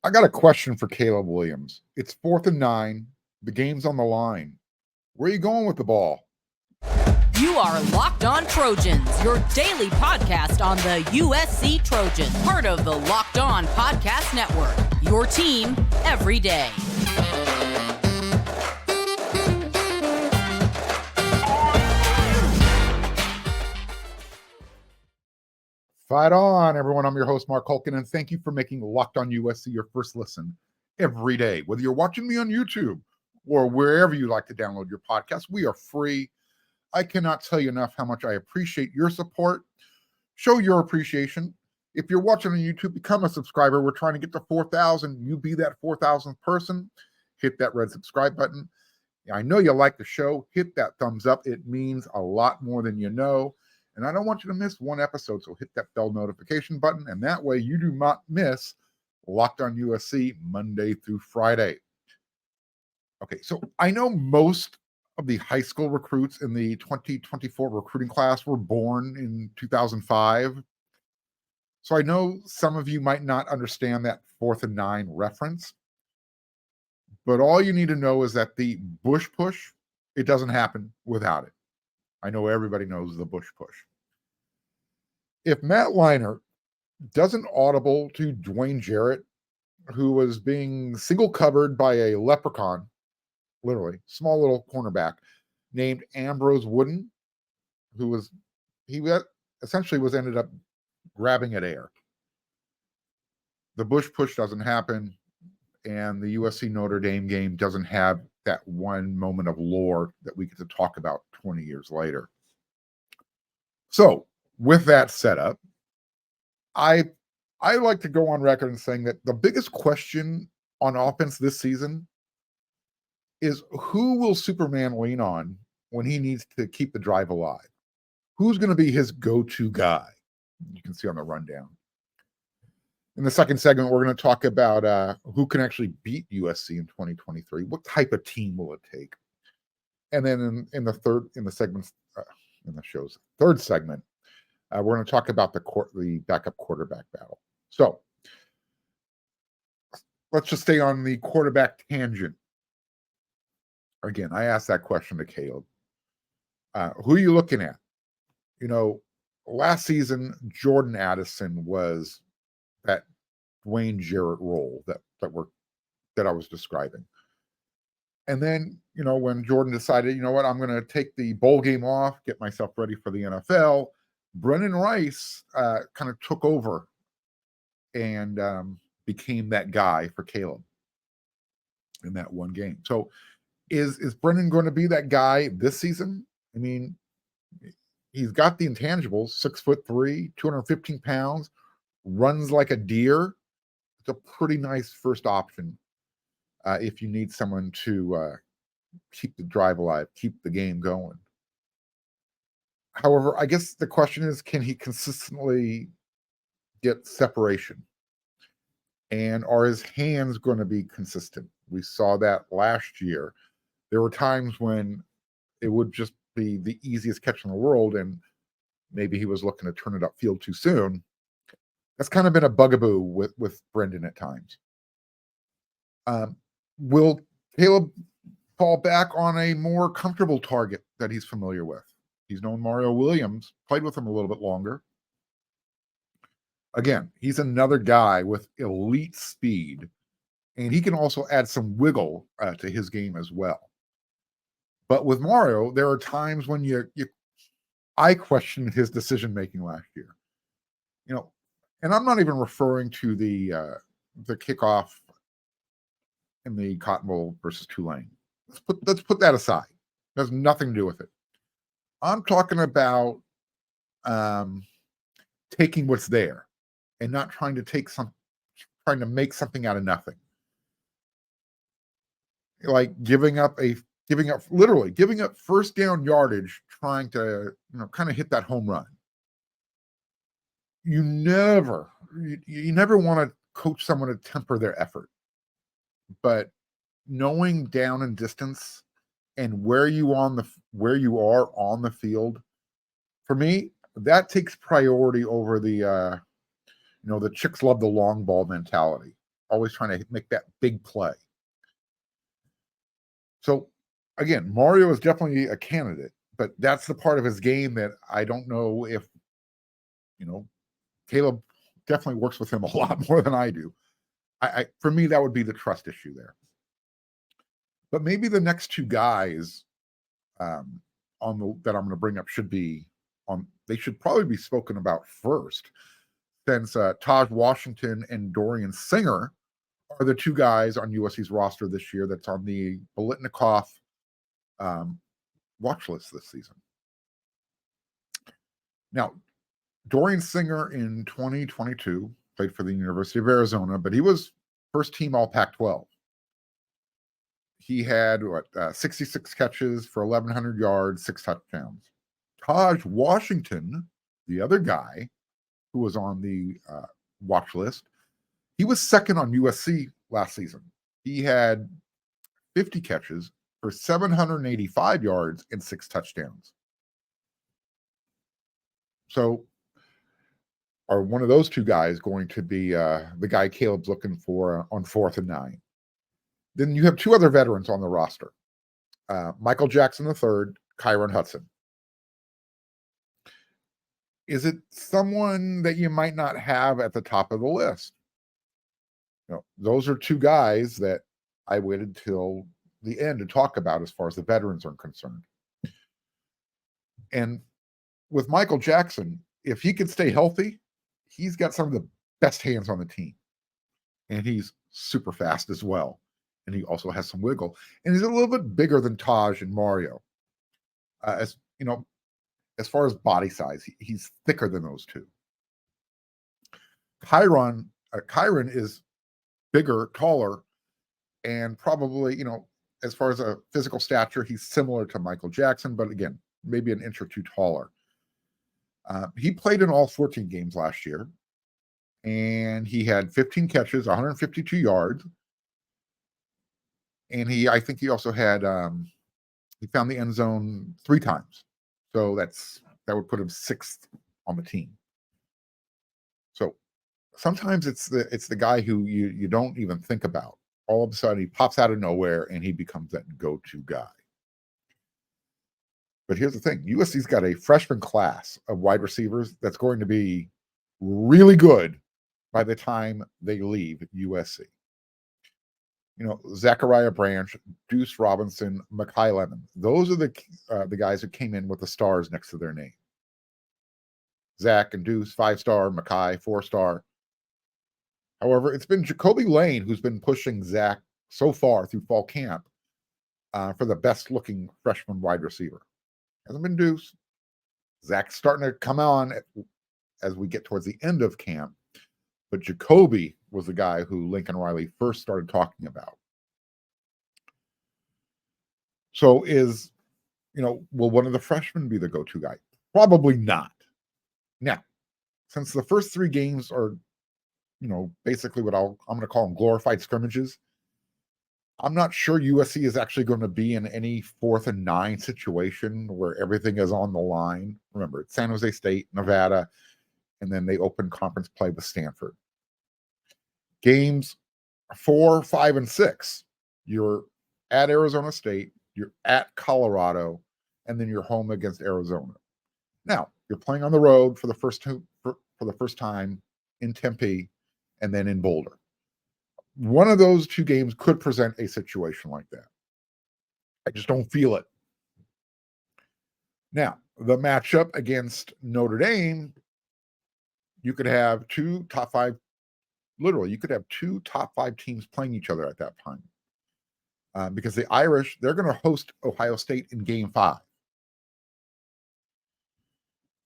I got a question for Caleb Williams. It's 4th and 9. The game's on the line. Where are you going with the ball? You are Locked On Trojans, your daily podcast on the USC Trojans, part of the Locked On Podcast Network, your team every day. Fight on, everyone. I'm your host, Mark Hulkin, and thank you for making Locked On USC your first listen every day. Whether you're watching me on YouTube or wherever you like to download your podcast, we are free. I cannot tell you enough how much I appreciate your support. Show your appreciation. If you're watching on YouTube, become a subscriber. We're trying to get to 4,000. You be that 4,000th person. Hit that red subscribe button. I know you like the show. Hit that thumbs up. It means a lot more than you know. And I don't want you to miss one episode, so hit that bell notification button, and that way you do not miss Locked On USC Monday through Friday. Okay, so I know most of the high school recruits in the 2024 recruiting class were born in 2005. So I know some of you might not understand that 4th-and-9 reference, but all you need to know is that the Bush push, it doesn't happen without it. I know everybody knows the Bush push. If Matt Leinart doesn't audible to Dwayne Jarrett, who was being single covered by a leprechaun, literally, small little cornerback, named Ambrose Wooden, he essentially was ended up grabbing at air. The Bush push doesn't happen, and the USC Notre Dame game doesn't have that one moment of lore that we get to talk about 20 years later. So, with that setup, I like to go on record in saying that the biggest question on offense this season is who will Superman lean on when he needs to keep the drive alive? Who's going to be his go-to guy? You can see on the rundown. In the second segment, we're going to talk about who can actually beat USC in 2023. What type of team will it take? And then in the show's third segment, we're going to talk about the backup quarterback battle. So let's just stay on the quarterback tangent. Again, I asked that question to Caleb. Who are you looking at? You know, last season, Jordan Addison was that Dwayne Jarrett role that I was describing. And then, you know, when Jordan decided, you know what, I'm going to take the bowl game off, get myself ready for the NFL, Brennan Rice kind of took over and became that guy for Caleb in that one game. So is Brennan going to be that guy this season? I mean, he's got the intangibles, 6'3", 215 pounds, runs like a deer. It's a pretty nice first option if you need someone to keep the drive alive, keep the game going. However, I guess the question is, can he consistently get separation? And are his hands going to be consistent? We saw that last year. There were times when it would just be the easiest catch in the world, and maybe he was looking to turn it upfield too soon. That's kind of been a bugaboo with Brendan at times. Will Caleb fall back on a more comfortable target that he's familiar with? He's known Mario Williams, played with him a little bit longer. Again, he's another guy with elite speed, and he can also add some wiggle to his game as well. But with Mario, there are times when I questioned his decision-making last year. You know, and I'm not even referring to the kickoff in the Cotton Bowl versus Tulane. Let's put that aside. It has nothing to do with it. I'm talking about taking what's there and not trying to make something out of nothing. Like giving up first down yardage, trying to, kind of hit that home run. You never want to coach someone to temper their effort, but knowing down and distance and where you are on the field, for me, that takes priority over the chicks love the long ball mentality. always trying to make that big play. So, again, Mario is definitely a candidate, but that's the part of his game that I don't know if, Caleb definitely works with him a lot more than I do. For me, that would be the trust issue there. But maybe the next two guys that I'm going to bring up they should probably be spoken about first, since Taj Washington and Dorian Singer are the two guys on USC's roster this year that's on the Biletnikoff watch list this season. Now, Dorian Singer in 2022 played for the University of Arizona, but he was first team All Pac-12. He had 66 catches for 1,100 yards, 6 touchdowns. Taj Washington, the other guy who was on the watch list, he was second on USC last season. He had 50 catches for 785 yards and 6 touchdowns. So, are one of those two guys going to be the guy Caleb's looking for on 4th and 9? Then you have two other veterans on the roster. Michael Jackson III, Kyron Hudson. Is it someone that you might not have at the top of the list? Those are two guys that I waited till the end to talk about as far as the veterans are concerned. And with Michael Jackson, if he can stay healthy, he's got some of the best hands on the team. And he's super fast as well. And he also has some wiggle. And he's a little bit bigger than Taj and Mario. As far as body size, he's thicker than those two. Kyron is bigger, taller, and probably, as far as a physical stature, he's similar to Michael Jackson, but again, maybe an inch or two taller. He played in all 14 games last year, and he had 15 catches, 152 yards. And I think he also had, he found the end zone 3 times. So that would put him 6th on the team. So sometimes it's the guy who you don't even think about. All of a sudden he pops out of nowhere and he becomes that go-to guy. But here's the thing. USC's got a freshman class of wide receivers that's going to be really good by the time they leave USC. Zachariah Branch, Deuce Robinson, Makai Lemon. Those are the guys who came in with the stars next to their name. Zach and Deuce, 5-star, Makai, 4-star. However, it's been Jacoby Lane who's been pushing Zach so far through fall camp for the best-looking freshman wide receiver. Hasn't been Deuce. Zach's starting to come on as we get towards the end of camp. But Jacoby was the guy who Lincoln Riley first started talking about. So will one of the freshmen be the go-to guy? Probably not. Now, since the first 3 games are, basically what I'm going to call them glorified scrimmages, I'm not sure USC is actually going to be in any 4th and 9 situation where everything is on the line. Remember, it's San Jose State, Nevada, and then they open conference play with Stanford. Games 4, 5, and 6, you're at Arizona State, you're at Colorado, and then you're home against Arizona. Now, you're playing on the road for the first time in Tempe and then in Boulder. One of those 2 games could present a situation like that. I just don't feel it. Now, the matchup against Notre Dame, you could have 2 top 5, literally, you could have 2 top 5 teams playing each other at that time. Because the Irish, they're going to host Ohio State in Game 5.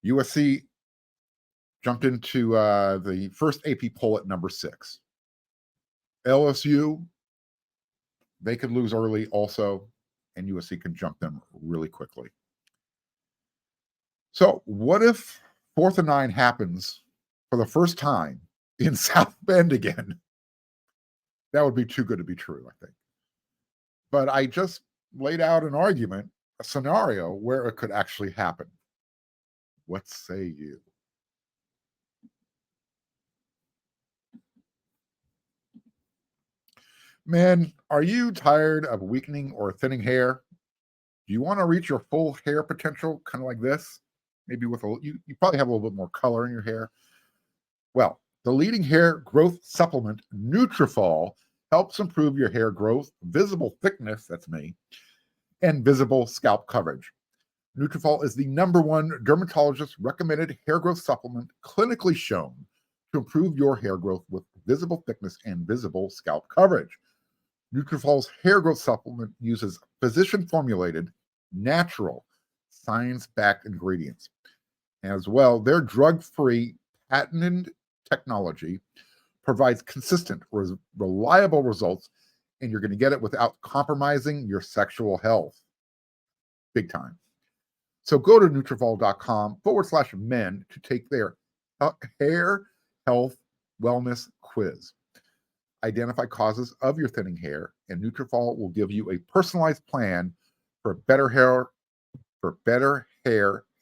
USC jumped into the first AP poll at number 6. LSU, they could lose early also, and USC could jump them really quickly. So what if 4th and 9 happens for the first time in South Bend again? That would be too good to be true, I think. But I just laid out an argument, a scenario where it could actually happen. What say you? Men, are you tired of weakening or thinning hair? Do you want to reach your full hair potential, kind of like this? Maybe with you probably have a little bit more color in your hair. Well, the leading hair growth supplement, Nutrafol, helps improve your hair growth, visible thickness, that's me, and visible scalp coverage. Nutrafol is the #1 dermatologist recommended hair growth supplement clinically shown to improve your hair growth with visible thickness and visible scalp coverage. Nutrafol's hair growth supplement uses physician-formulated, natural, science-backed ingredients. As well, their drug-free, patented technology provides consistent, reliable results, and you're going to get it without compromising your sexual health. Big time. So go to Nutrafol.com/men to take their hair health wellness quiz. Identify causes of your thinning hair, and Nutrafol will give you a personalized plan for better hair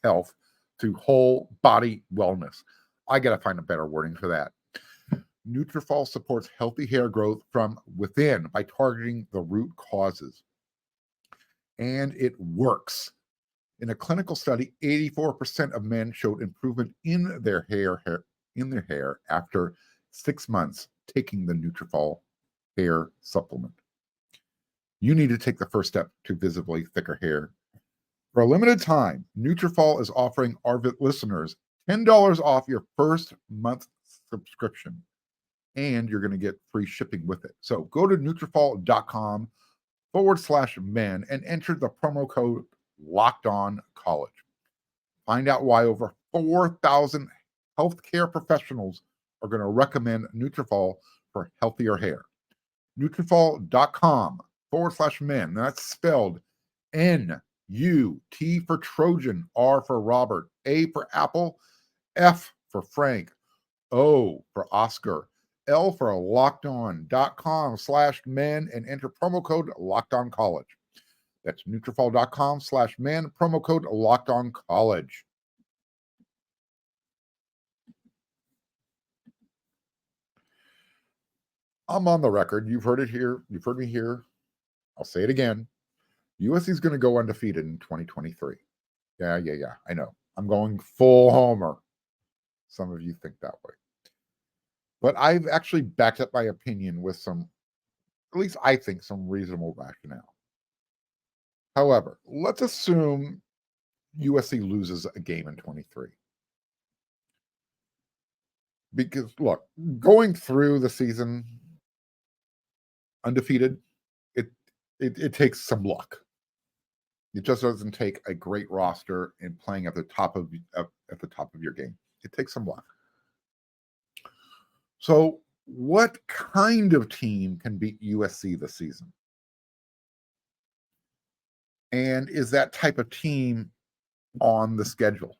health through whole body wellness. I got to find a better wording for that. Nutrafol supports healthy hair growth from within by targeting the root causes. And it works. In a clinical study, 84% of men showed improvement in their hair after 6 months taking the Nutrafol hair supplement. You need to take the first step to visibly thicker hair. For a limited time, Nutrafol is offering our listeners $10 off your first month subscription, and you're going to get free shipping with it. So go to Nutrafol.com/men and enter the promo code LOCKEDONCollege. Find out why over 4,000 healthcare professionals are going to recommend Nutrafol for healthier hair. Nutrafol.com/men. That's spelled N-U-T for Trojan, R for Robert, A for Apple, F for Frank, O for Oscar, L for LockedOn.com/men and enter promo code LockedOnCollege. That's Nutrafol.com/men, promo code LockedOnCollege. I'm on the record. You've heard it here. You've heard me here. I'll say it again. USC is going to go undefeated in 2023. Yeah. I know. I'm going full homer. Some of you think that way. But I've actually backed up my opinion with some, at least I think, some reasonable rationale. However, let's assume USC loses a game in 23. Because, look, going through the season undefeated, it takes some luck. It just doesn't take a great roster and playing at the top of your game. It takes some luck. So, what kind of team can beat USC this season? And is that type of team on the schedule?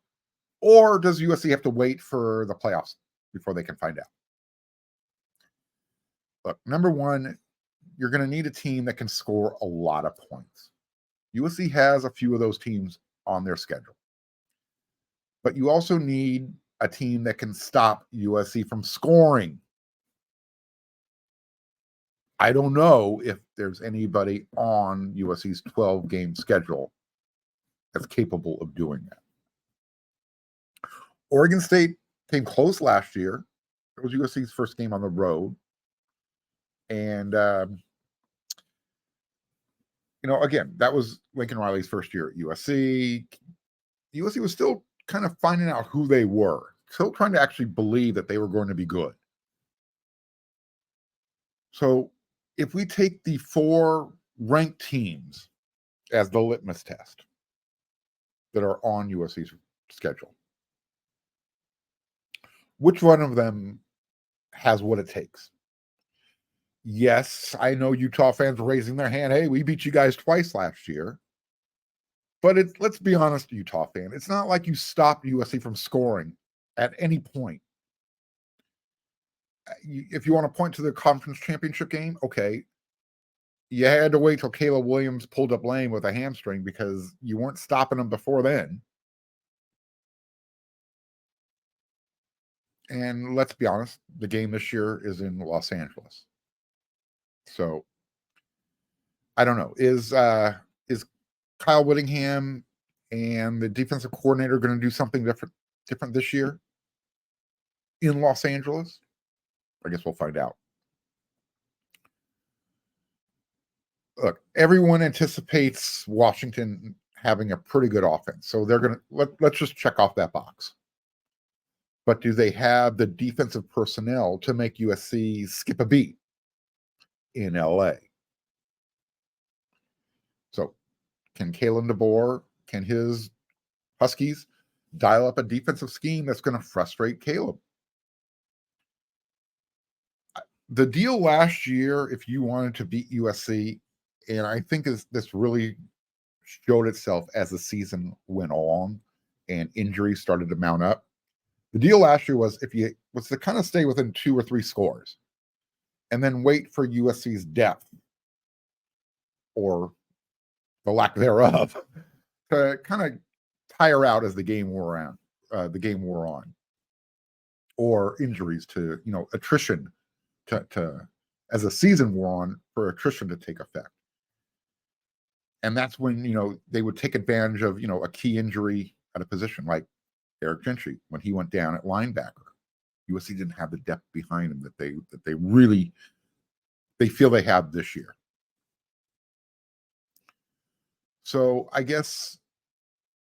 Or does USC have to wait for the playoffs before they can find out? Look, number one, you're going to need a team that can score a lot of points. USC has a few of those teams on their schedule. But you also need a team that can stop USC from scoring. I don't know if there's anybody on USC's 12-game schedule that's capable of doing that. Oregon State came close last year. It was USC's first game on the road. And, again, that was Lincoln Riley's first year at USC. USC was still kind of finding out who they were, still trying to actually believe that they were going to be good. So if we take the 4 ranked teams as the litmus test that are on USC's schedule, which one of them has what it takes? Yes, I know Utah fans are raising their hand. Hey, we beat you guys twice last year. But let's be honest, Utah fan. It's not like you stopped USC from scoring at any point. If you want to point to the conference championship game, okay. You had to wait till Caleb Williams pulled up lame with a hamstring because you weren't stopping him before then. And let's be honest, the game this year is in Los Angeles. So I don't know. Is Kyle Whittingham and the defensive coordinator going to do something different this year in Los Angeles? I guess we'll find out. Look, everyone anticipates Washington having a pretty good offense, so they're going to let's just check off that box. But do they have the defensive personnel to make USC skip a beat in LA? So, can Kalen DeBoer, can his Huskies dial up a defensive scheme that's going to frustrate Caleb? The deal last year, if you wanted to beat USC, and I think this really showed itself as the season went on and injuries started to mount up. The deal last year was to kind of stay within 2 or 3 scores and then wait for USC's depth or the lack thereof to kind of tire out as the game wore on, or injuries to, attrition to as the season wore on, for attrition to take effect. And that's when, they would take advantage of, a key injury at a position like Eric Gentry when he went down at linebacker. USC didn't have the depth behind him that they really feel they have this year. So I guess,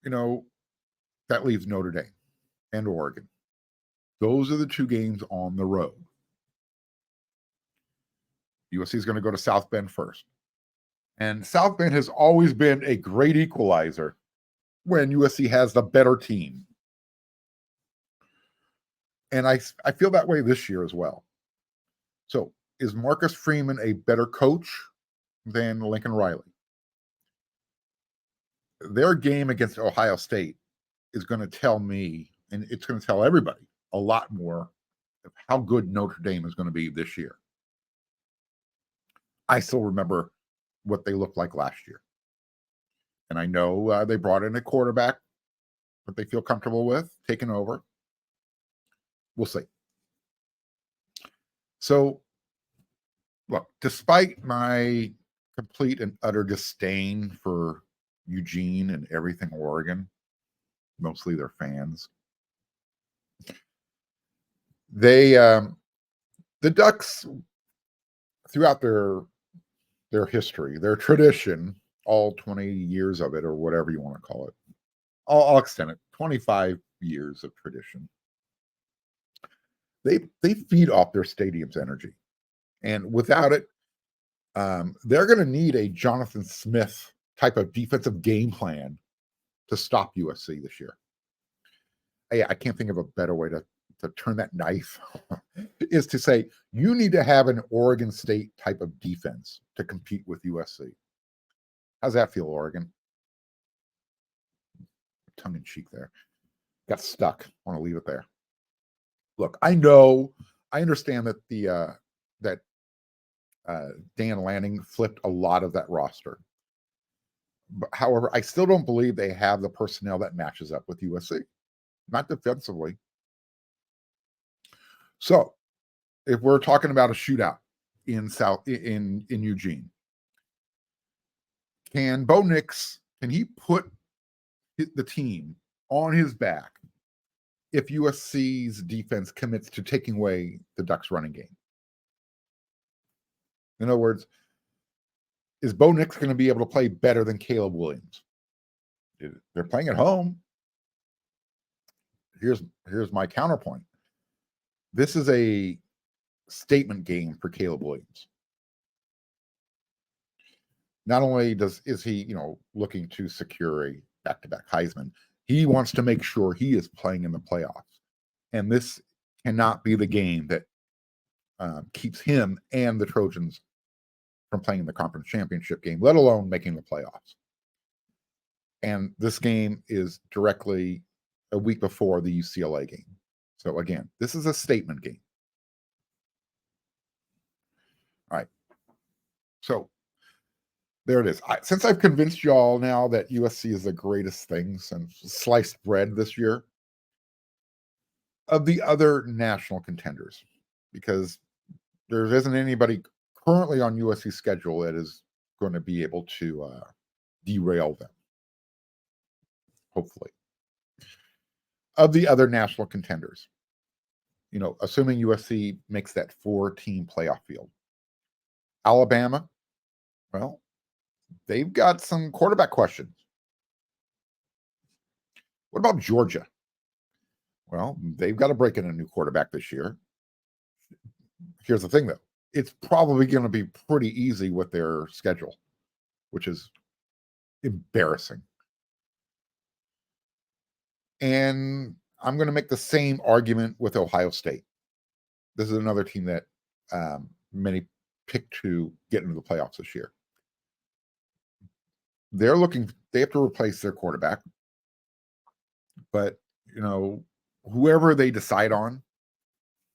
that leaves Notre Dame and Oregon. Those are the 2 games on the road. USC is going to go to South Bend first. And South Bend has always been a great equalizer when USC has the better team. And I feel that way this year as well. So, is Marcus Freeman a better coach than Lincoln Riley? Their game against Ohio State is going to tell me, and it's going to tell everybody, a lot more of how good Notre Dame is going to be this year. I still remember what they looked like last year. And I know they brought in a quarterback that they feel comfortable with taking over. We'll see. So, look, despite my complete and utter disdain for Eugene and everything Oregon, mostly their fans, the Ducks, throughout their history, their tradition, all 20 years of it, or whatever you want to call it, I'll extend it, 25 years of tradition. They feed off their stadium's energy. And without it, they're going to need a Jonathan Smith type of defensive game plan to stop USC this year. I can't think of a better way to turn that knife is to say you need to have an Oregon State type of defense to compete with USC. How's that feel, Oregon? Tongue in cheek there. Got stuck. I want to leave it there. Look, I understand that Dan Lanning flipped a lot of that roster. But however, I still don't believe they have the personnel that matches up with USC. Not defensively. So, if we're talking about a shootout in Eugene, can Bo Nix, can he put the team on his back if USC's defense commits to taking away the Ducks' running game? In other words, is Bo Nix going to be able to play better than Caleb Williams? They're playing at home. Here's my counterpoint. This is a statement game for Caleb Williams. Not only is he, looking to secure a back-to-back Heisman, he wants to make sure he is playing in the playoffs. And this cannot be the game that keeps him and the Trojans from playing in the conference championship game, let alone making the playoffs. And this game is directly a week before the UCLA game. So again, this is a statement game. All right. So there it is. Since I've convinced y'all now that USC is the greatest thing since sliced bread this year, of the other national contenders, because there isn't anybody currently on USC's schedule that is going to be able to derail them, hopefully. Of the other national contenders, assuming USC makes that 4-team playoff field, Alabama, well, they've got some quarterback questions. What about Georgia? Well, they've got to break in a new quarterback this year. Here's the thing, though. It's probably going to be pretty easy with their schedule, which is embarrassing. And I'm going to make the same argument with Ohio State. This is another team that many picked to get into the playoffs this year. They have to replace their quarterback. But, whoever they decide on,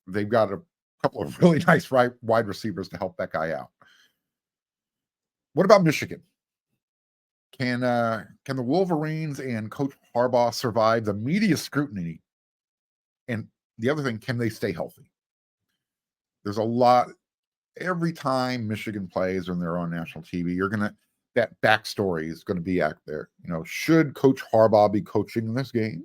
they've got a couple of really nice wide receivers to help that guy out. What about Michigan? Can the Wolverines and Coach Harbaugh survive the media scrutiny? And the other thing, can they stay healthy? There's a lot. Every time Michigan plays when they're on national TV, that backstory is going to be out there. Should Coach Harbaugh be coaching in this game?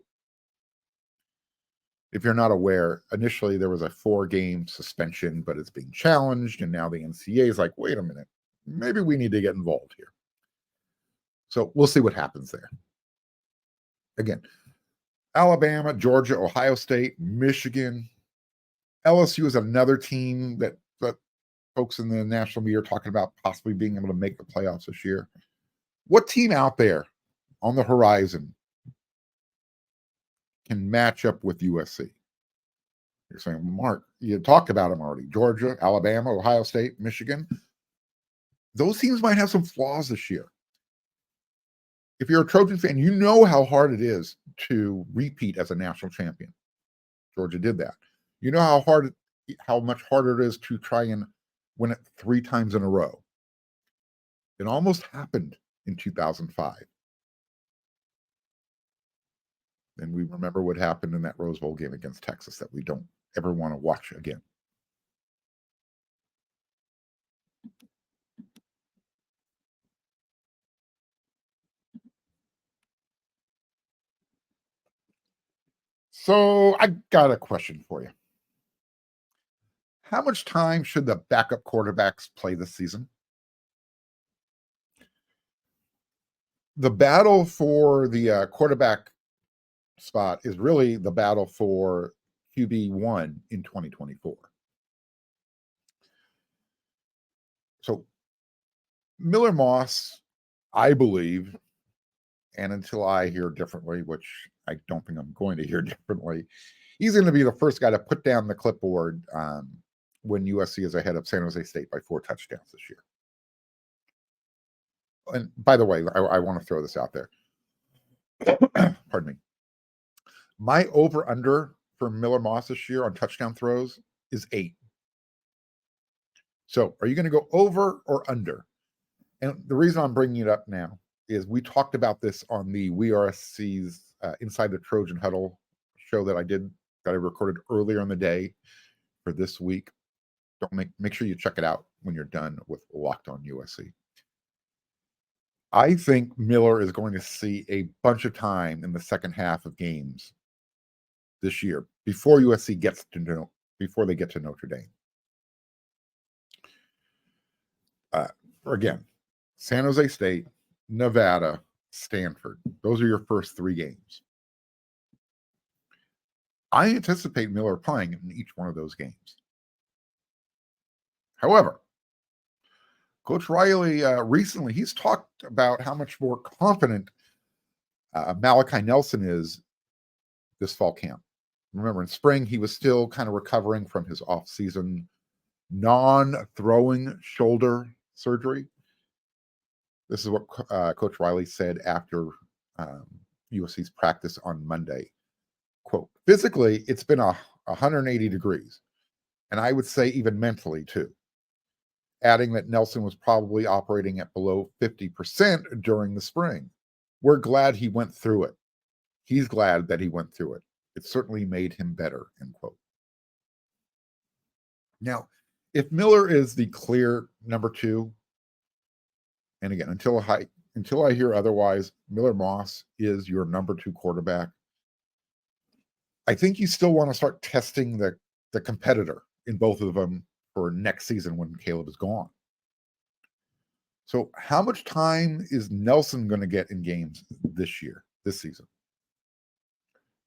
If you're not aware, initially there was a 4-game suspension, but it's being challenged, and now the NCAA is like, wait a minute, maybe we need to get involved here. So we'll see what happens there. Again, Alabama, Georgia, Ohio State, Michigan, LSU is another team that folks in the national media are talking about possibly being able to make the playoffs this year. What team out there on the horizon can match up with USC? You're saying, Mark, you talked about them already. Georgia, Alabama, Ohio State, Michigan. Those teams might have some flaws this year. If you're a Trojan fan, you know how hard it is to repeat as a national champion. Georgia did that. You know how much harder it is to try and win it 3 times in a row. It almost happened in 2005. And we remember what happened in that Rose Bowl game against Texas that we don't ever want to watch again. So I got a question for you. How much time should the backup quarterbacks play this season? The battle for the quarterback spot is really the battle for QB1 in 2024. So Miller Moss, I believe, and until I hear differently, which I don't think I'm going to hear differently, he's going to be the first guy to put down the clipboard when USC is ahead of San Jose State by 4 touchdowns this year. And by the way, I want to throw this out there. Pardon me. My over-under for Miller Moss this year on touchdown throws is 8. So are you going to go over or under? And the reason I'm bringing it up now is we talked about this on the WeRSC's Inside the Trojan Huddle show that I recorded earlier in the day for this week. Make sure you check it out when you're done with Locked On USC. I think Miller is going to see a bunch of time in the second half of games this year before USC before they get to Notre Dame. Again, San Jose State, Nevada, Stanford. Those are your first 3 games. I anticipate Miller playing in each one of those games. However, Coach Riley recently, he's talked about how much more confident Malachi Nelson is this fall camp. Remember, in spring, he was still kind of recovering from his off-season non-throwing shoulder surgery. This is what Coach Riley said after USC's practice on Monday. Quote, physically, it's been 180 degrees, and I would say even mentally too. Adding that Nelson was probably operating at below 50% during the spring. We're glad he went through it. He's glad that he went through it. It certainly made him better, end quote. Now, if Miller is the clear number 2, And again, until I hear otherwise, Miller Moss is your number 2 quarterback. I think you still want to start testing the competitor in both of them for next season when Caleb is gone. So how much time is Nelson going to get in games this season?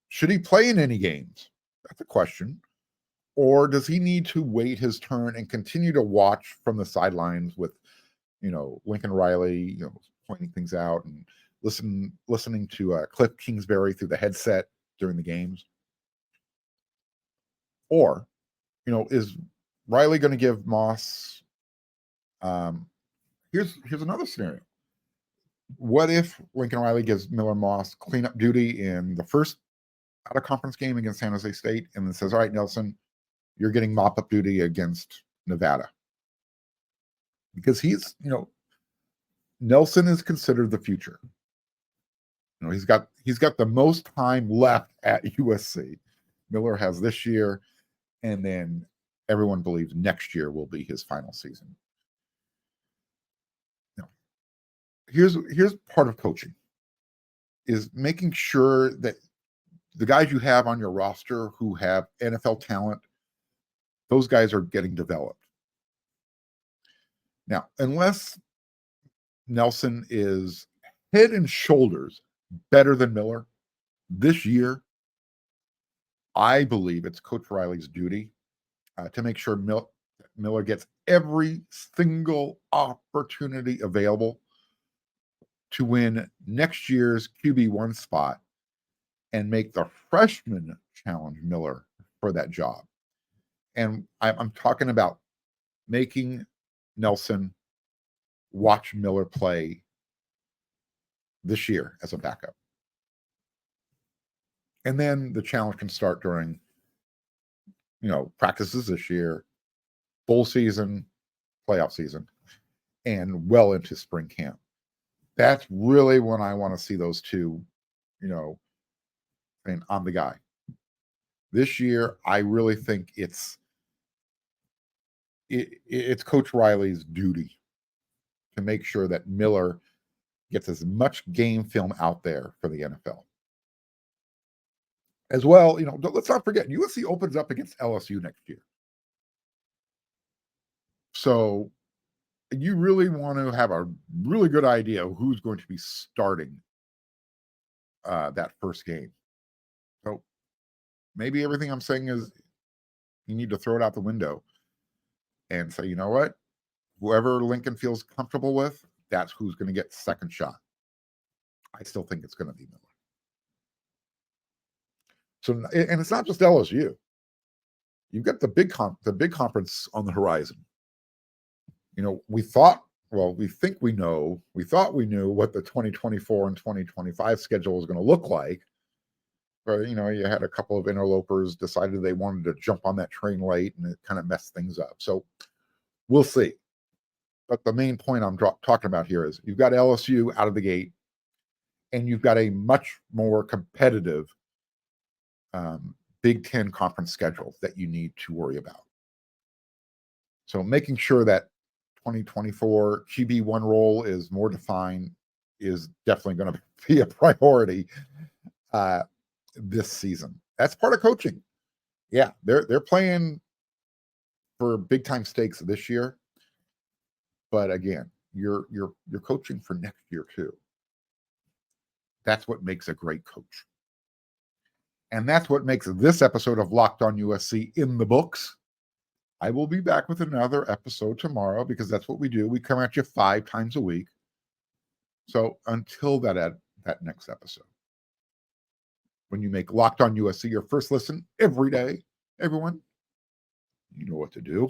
Should he play in any games? That's a question. Or does he need to wait his turn and continue to watch from the sidelines with, Lincoln Riley, pointing things out and listening to Cliff Kingsbury through the headset during the games? Or, is Riley going to give Moss? Here's another scenario. What if Lincoln Riley gives Miller Moss cleanup duty in the first out-of-conference game against San Jose State and then says, all right, Nelson, you're getting mop-up duty against Nevada? Because Nelson is considered the future. He's got the most time left at USC. Miller has this year, and then everyone believes next year will be his final season. Here's part of coaching is making sure that the guys you have on your roster who have NFL talent, those guys are getting developed. Now, unless Nelson is head and shoulders better than Miller this year, I believe it's Coach Riley's duty to make sure Miller gets every single opportunity available to win next year's QB1 spot and make the freshman challenge Miller for that job. And I'm talking about making Nelson watch Miller play this year as a backup. And then the challenge can start during, practices this year, bowl season, playoff season, and well into spring camp. That's really when I want to see those two, saying, I'm the guy. This year, I really think it's Coach Riley's duty to make sure that Miller gets as much game film out there for the NFL. As well, let's not forget, USC opens up against LSU next year. So you really want to have a really good idea of who's going to be starting that first game. So maybe everything I'm saying is you need to throw it out the window and say, you know what? Whoever Lincoln feels comfortable with, that's who's going to get second shot. I still think it's going to be Miller. So, and it's not just LSU. You've got the big conference on the horizon. We thought we knew what the 2024 and 2025 schedule was going to look like. But, you had a couple of interlopers decided they wanted to jump on that train late, and it kind of messed things up. So we'll see. But the main point I'm talking about here is you've got LSU out of the gate, and you've got a much more competitive Big Ten conference schedule that you need to worry about. So making sure that 2024 QB1 role is more defined is definitely going to be a priority this season. That's part of coaching. Yeah, they're playing for big time stakes this year, but again, you're coaching for next year too. That's what makes a great coach. And that's what makes this episode of Locked On USC in the books. I will be back with another episode tomorrow because that's what we do. We come at you 5 times a week. So until that next episode, when you make Locked On USC your first listen every day, everyone, you know what to do.